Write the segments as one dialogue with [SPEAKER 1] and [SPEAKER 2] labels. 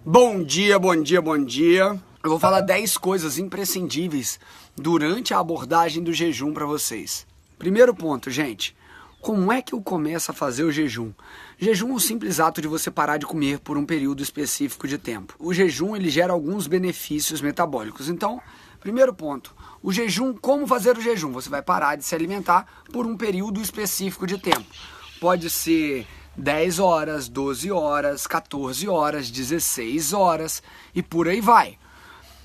[SPEAKER 1] Bom dia, bom dia, bom dia. Eu vou falar 10 coisas imprescindíveis durante a abordagem do jejum para vocês. Primeiro ponto, gente. Como é que eu começo a fazer o jejum? Jejum é um simples ato de você parar de comer por um período específico de tempo. O jejum, ele gera alguns benefícios metabólicos. Então, primeiro ponto, o jejum, como fazer o jejum? Você vai parar de se alimentar por um período específico de tempo. Pode ser 10 horas, 12 horas, 14 horas, 16 horas e por aí vai.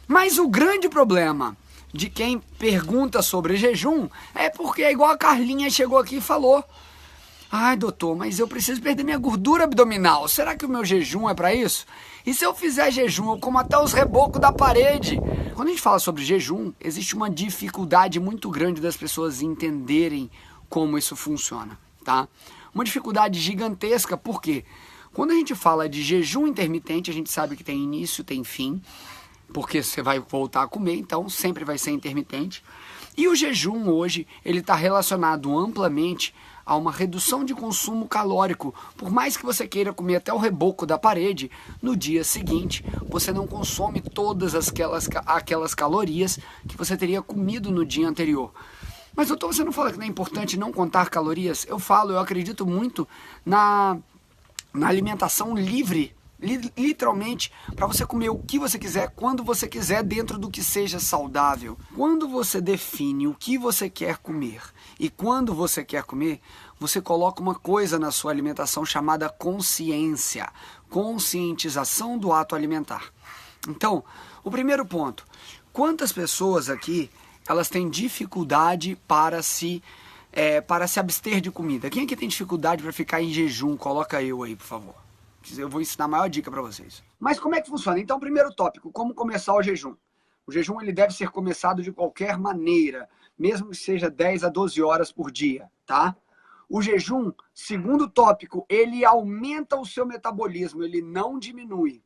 [SPEAKER 1] Mas o grande problema de quem pergunta sobre jejum é porque é igual a Carlinha chegou aqui e falou: ai, doutor, mas eu preciso perder minha gordura abdominal. Será que o meu jejum é para isso? E se eu fizer jejum, eu como até os rebocos da parede? Quando a gente fala sobre jejum, existe uma dificuldade muito grande das pessoas entenderem como isso funciona, tá? Uma dificuldade gigantesca, porque quando a gente fala de jejum intermitente, a gente sabe que tem início, tem fim, porque você vai voltar a comer, então sempre vai ser intermitente. E o jejum hoje, ele está relacionado amplamente a uma redução de consumo calórico. Por mais que você queira comer até o reboco da parede, no dia seguinte você não consome todas aquelas calorias que você teria comido no dia anterior. Mas doutor, você não fala que não é importante não contar calorias? Eu acredito muito na alimentação livre, literalmente, para você comer o que você quiser, quando você quiser, dentro do que seja saudável. Quando você define o que você quer comer e quando você quer comer, você coloca uma coisa na sua alimentação chamada consciência, conscientização do ato alimentar. Então, o primeiro ponto, quantas pessoas aqui elas têm dificuldade para se abster de comida? Quem aqui tem dificuldade para ficar em jejum? Coloca eu aí, por favor. Eu vou ensinar a maior dica para vocês. Mas como é que funciona? Então, primeiro tópico, como começar o jejum? O jejum ele deve ser começado de qualquer maneira, mesmo que seja 10 a 12 horas por dia, tá? O jejum, segundo tópico, ele aumenta o seu metabolismo, ele não diminui.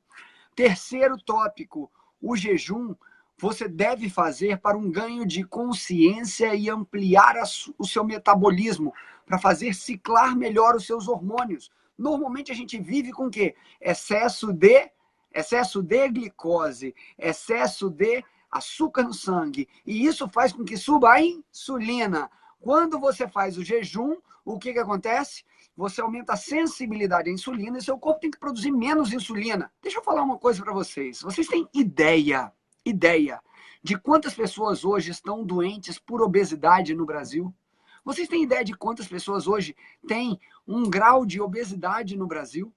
[SPEAKER 1] Terceiro tópico, o jejum você deve fazer para um ganho de consciência e ampliar o seu metabolismo, para fazer ciclar melhor os seus hormônios. Normalmente a gente vive com o quê? Excesso de glicose, excesso de açúcar no sangue. E isso faz com que suba a insulina. Quando você faz o jejum, o que acontece? Você aumenta a sensibilidade à insulina e seu corpo tem que produzir menos insulina. Deixa eu falar uma coisa para vocês. Vocês têm ideia de quantas pessoas hoje estão doentes por obesidade no Brasil? Vocês têm ideia de quantas pessoas hoje têm um grau de obesidade no Brasil?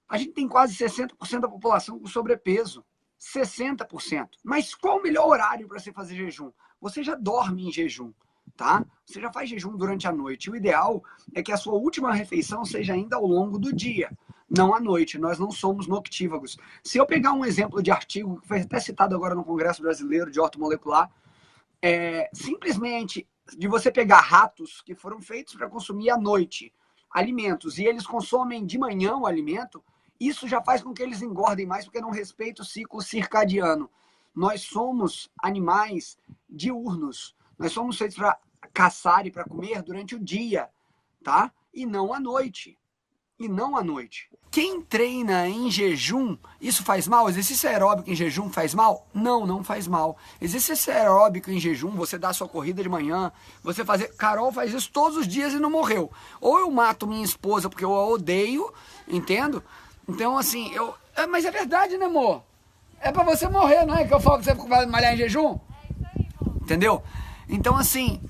[SPEAKER 1] A gente tem quase 60% da população com sobrepeso. 60%. Mas qual o melhor horário para você fazer jejum? Você já dorme em jejum, tá? Você já faz jejum durante a noite. O ideal é que a sua última refeição seja ainda ao longo do dia, não à noite. Nós não somos noctívagos. Se eu pegar um exemplo de artigo, que foi até citado agora no Congresso Brasileiro de Ortomolecular, simplesmente de você pegar ratos que foram feitos para consumir à noite alimentos, e eles consomem de manhã o alimento, isso já faz com que eles engordem mais, porque não respeita o ciclo circadiano. Nós somos animais diurnos. Nós somos feitos para caçar e para comer durante o dia, tá? E não à noite. Quem treina em jejum, isso faz mal? Exercício aeróbico em jejum faz mal? Não, não faz mal. Exercício aeróbico em jejum, você dá sua corrida de manhã, você fazer... Carol faz isso todos os dias e não morreu. Ou eu mato minha esposa porque eu a odeio, entendo? Então, assim, mas é verdade, né, amor? É pra você morrer, não é que eu falo que você vai malhar em jejum? Entendeu? Então, assim...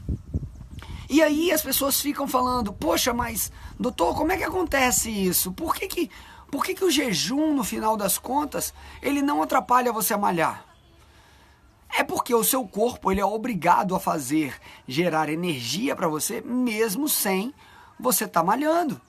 [SPEAKER 1] E aí as pessoas ficam falando, poxa, mas, doutor, como é que acontece isso? Por que o jejum, no final das contas, ele não atrapalha você a malhar? É porque o seu corpo ele é obrigado a gerar energia para você, mesmo sem você estar malhando.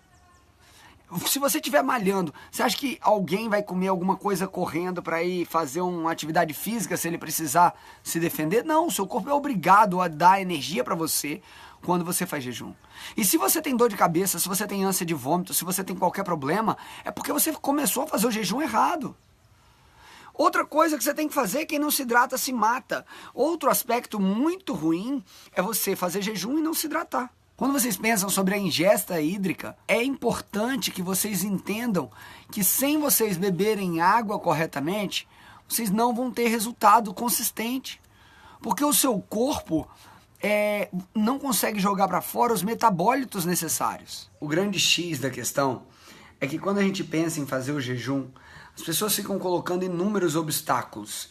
[SPEAKER 1] Se você estiver malhando, você acha que alguém vai comer alguma coisa correndo para ir fazer uma atividade física se ele precisar se defender? Não, o seu corpo é obrigado a dar energia para você quando você faz jejum. E se você tem dor de cabeça, se você tem ânsia de vômito, se você tem qualquer problema, é porque você começou a fazer o jejum errado. Outra coisa que você tem que fazer, quem não se hidrata se mata. Outro aspecto muito ruim é você fazer jejum e não se hidratar. Quando vocês pensam sobre a ingesta hídrica, é importante que vocês entendam que sem vocês beberem água corretamente, vocês não vão ter resultado consistente. Porque o seu corpo não consegue jogar para fora os metabólitos necessários. O grande X da questão é que quando a gente pensa em fazer o jejum, as pessoas ficam colocando inúmeros obstáculos.